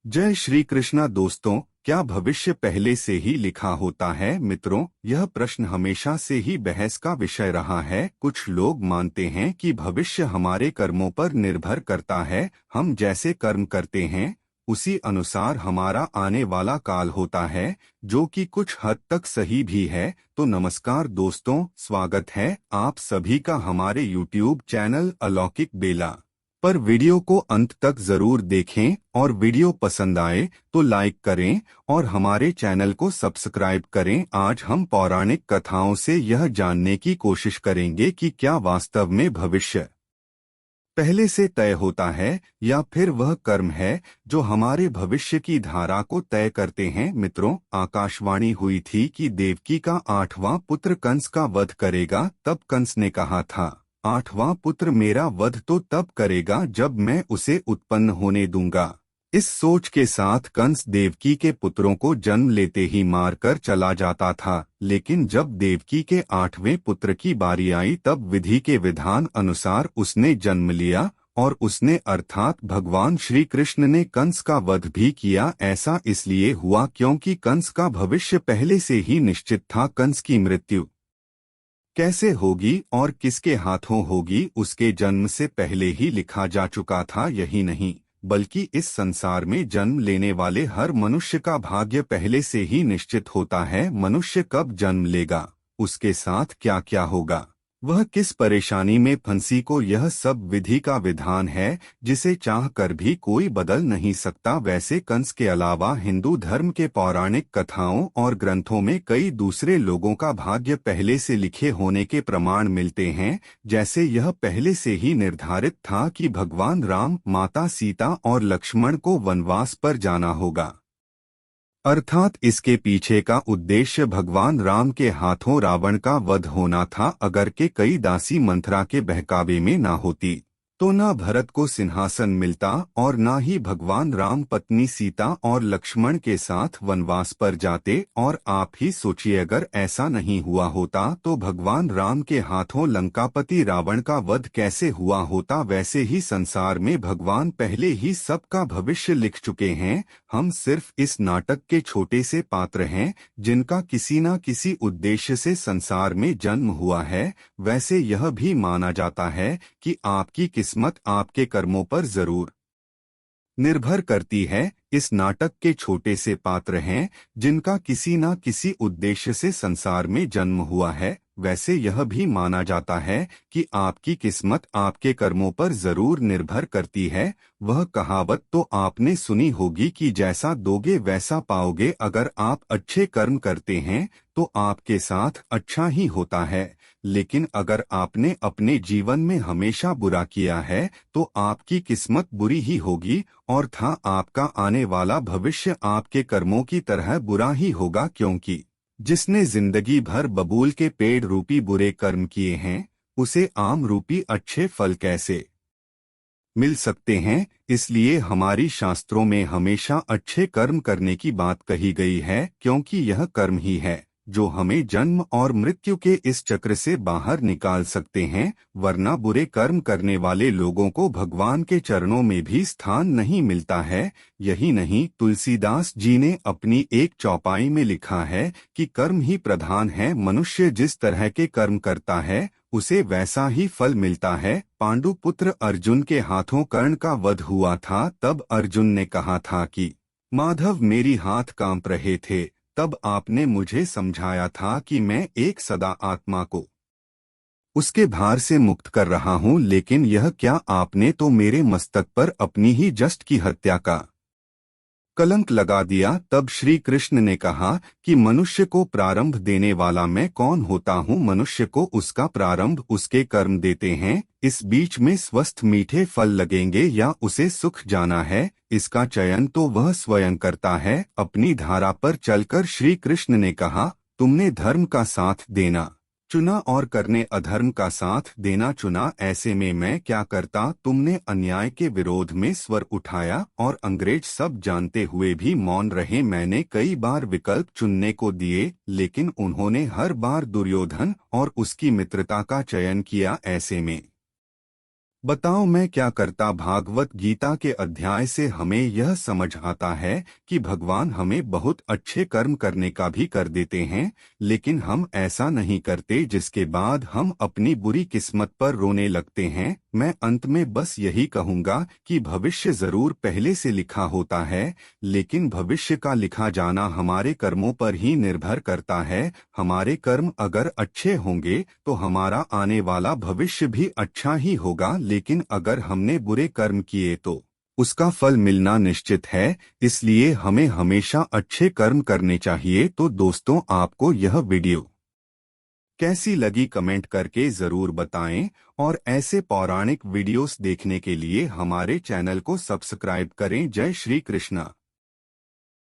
जय श्री कृष्णा दोस्तों। क्या भविष्य पहले से ही लिखा होता है? मित्रों, यह प्रश्न हमेशा से ही बहस का विषय रहा है। कुछ लोग मानते हैं कि भविष्य हमारे कर्मों पर निर्भर करता है। हम जैसे कर्म करते हैं उसी अनुसार हमारा आने वाला काल होता है, जो कि कुछ हद तक सही भी है। तो नमस्कार दोस्तों, स्वागत है आप सभी का हमारे YouTube चैनल अलौकिक बेला पर। वीडियो को अंत तक जरूर देखें और वीडियो पसंद आए तो लाइक करें और हमारे चैनल को सब्सक्राइब करें। आज हम पौराणिक कथाओं से यह जानने की कोशिश करेंगे कि क्या वास्तव में भविष्य पहले से तय होता है या फिर वह कर्म है जो हमारे भविष्य की धारा को तय करते हैं। मित्रों, आकाशवाणी हुई थी कि देवकी का 8वां पुत्र कंस का वध करेगा। तब कंस ने कहा था, 8वां पुत्र मेरा वध तो तब करेगा जब मैं उसे उत्पन्न होने दूंगा। इस सोच के साथ कंस देवकी के पुत्रों को जन्म लेते ही मारकर चला जाता था। लेकिन जब देवकी के 8वें पुत्र की बारी आई तब विधि के विधान अनुसार उसने जन्म लिया और उसने अर्थात भगवान श्री कृष्ण ने कंस का वध भी किया। ऐसा इसलिए हुआ क्योंकि कंस का भविष्य पहले से ही निश्चित था। कंस की मृत्यु कैसे होगी और किसके हाथों होगी उसके जन्म से पहले ही लिखा जा चुका था। यही नहीं बल्कि इस संसार में जन्म लेने वाले हर मनुष्य का भाग्य पहले से ही निश्चित होता है। मनुष्य कब जन्म लेगा, उसके साथ क्या क्या होगा, वह किस परेशानी में फंसी को, यह सब विधि का विधान है जिसे चाह कर भी कोई बदल नहीं सकता। वैसे कंस के अलावा हिंदू धर्म के पौराणिक कथाओं और ग्रंथों में कई दूसरे लोगों का भाग्य पहले से लिखे होने के प्रमाण मिलते हैं। जैसे यह पहले से ही निर्धारित था कि भगवान राम, माता सीता और लक्ष्मण को वनवास पर जाना होगा। अर्थात इसके पीछे का उद्देश्य भगवान राम के हाथों रावण का वध होना था। अगर के कई दासी मंथरा के बहकावे में ना होती तो न भरत को सिंहासन मिलता और न ही भगवान राम पत्नी सीता और लक्ष्मण के साथ वनवास पर जाते। और आप ही सोचिए, अगर ऐसा नहीं हुआ होता तो भगवान राम के हाथों लंकापति रावण का वध कैसे हुआ होता। वैसे ही संसार में भगवान पहले ही सबका भविष्य लिख चुके हैं। हम सिर्फ इस नाटक के छोटे से पात्र हैं जिनका किसी न किसी उद्देश्य से संसार में जन्म हुआ है। वैसे यह भी माना जाता है कि आपकी किस्मत आपके कर्मों पर जरूर निर्भर करती है। इस नाटक के छोटे से पात्र हैं जिनका किसी न किसी उद्देश्य से संसार में जन्म हुआ है। वैसे यह भी माना जाता है कि आपकी किस्मत आपके कर्मों पर जरूर निर्भर करती है। वह कहावत तो आपने सुनी होगी कि जैसा दोगे वैसा पाओगे। अगर आप अच्छे कर्म करते हैं तो आपके साथ अच्छा ही होता है, लेकिन अगर आपने अपने जीवन में हमेशा बुरा किया है तो आपकी किस्मत बुरी ही होगी और था आपका आने वाला भविष्य आपके कर्मों की तरह बुरा ही होगा। क्योंकि जिसने जिंदगी भर बबूल के पेड़ रूपी बुरे कर्म किए हैं उसे आम रूपी अच्छे फल कैसे मिल सकते हैं। इसलिए हमारी शास्त्रों में हमेशा अच्छे कर्म करने की बात कही गई है, क्योंकि यह कर्म ही है जो हमें जन्म और मृत्यु के इस चक्र से बाहर निकाल सकते हैं। वरना बुरे कर्म करने वाले लोगों को भगवान के चरणों में भी स्थान नहीं मिलता है। यही नहीं, तुलसीदास जी ने अपनी एक चौपाई में लिखा है कि कर्म ही प्रधान है। मनुष्य जिस तरह के कर्म करता है उसे वैसा ही फल मिलता है। पांडुपुत्र अर्जुन के हाथों कर्ण का वध हुआ था। तब अर्जुन ने कहा था कि माधव मेरी हाथ कांप रहे थे। तब आपने मुझे समझाया था कि मैं एक सदा आत्मा को उसके भार से मुक्त कर रहा हूँ। लेकिन यह क्या, आपने तो मेरे मस्तक पर अपनी ही जस्ट की हत्या का कलंक लगा दिया। तब श्री कृष्ण ने कहा कि मनुष्य को प्रारंभ देने वाला मैं कौन होता हूँ। मनुष्य को उसका प्रारंभ उसके कर्म देते हैं। इस बीच में स्वस्थ मीठे फल लगेंगे या उसे सुख जाना है, इसका चयन तो वह स्वयं करता है। अपनी धारा पर चलकर श्री कृष्ण ने कहा, तुमने धर्म का साथ देना चुना और करने अधर्म का साथ देना चुना। ऐसे में मैं क्या करता। तुमने अन्याय के विरोध में स्वर उठाया और अंग्रेज सब जानते हुए भी मौन रहे। मैंने कई बार विकल्प चुनने को दिए, लेकिन उन्होंने हर बार दुर्योधन और उसकी मित्रता का चयन किया। ऐसे में बताओ मैं क्या करता। भागवत गीता के अध्याय से हमें यह समझ आता है कि भगवान हमें बहुत अच्छे कर्म करने का भी कर देते हैं, लेकिन हम ऐसा नहीं करते, जिसके बाद हम अपनी बुरी किस्मत पर रोने लगते हैं। मैं अंत में बस यही कहूँगा कि भविष्य जरूर पहले से लिखा होता है, लेकिन भविष्य का लिखा जाना हमारे कर्मों पर ही निर्भर करता है। हमारे कर्म अगर अच्छे होंगे तो हमारा आने वाला भविष्य भी अच्छा ही होगा, लेकिन अगर हमने बुरे कर्म किए तो उसका फल मिलना निश्चित है। इसलिए हमें हमेशा अच्छे कर्म करने चाहिए। तो दोस्तों, आपको यह वीडियो कैसी लगी कमेंट करके ज़रूर बताएं, और ऐसे पौराणिक वीडियोस देखने के लिए हमारे चैनल को सब्सक्राइब करें। जय श्री कृष्णा।